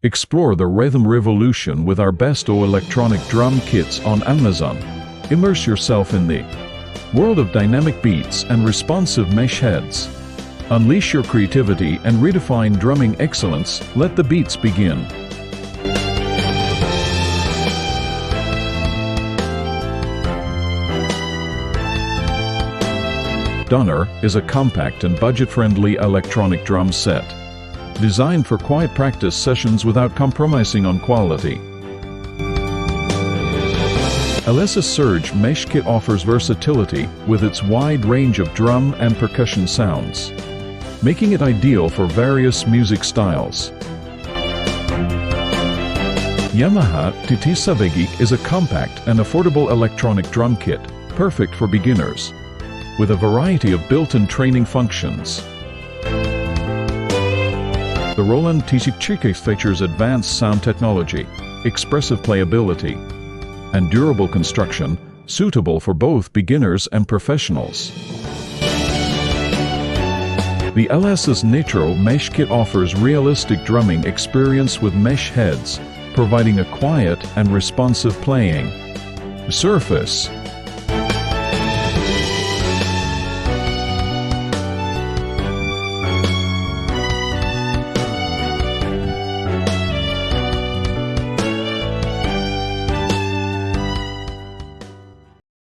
Explore the rhythm revolution with our best electronic drum kits on Amazon. Immerse yourself in the world of dynamic beats and responsive mesh heads. Unleash your creativity and redefine drumming excellence. Let the beats begin. Dunner is a compact and budget-friendly electronic drum set, designed for quiet practice sessions without compromising on quality. Alesis Surge Mesh Kit offers versatility with its wide range of drum and percussion sounds, making it ideal for various music styles. Yamaha TT Savegi is a compact and affordable electronic drum kit, perfect for beginners, with a variety of built-in training functions. The Roland TC features advanced sound technology, expressive playability, and durable construction, suitable for both beginners and professionals. The Alesis Nitro Mesh Kit offers realistic drumming experience with mesh heads, providing a quiet and responsive playing surface.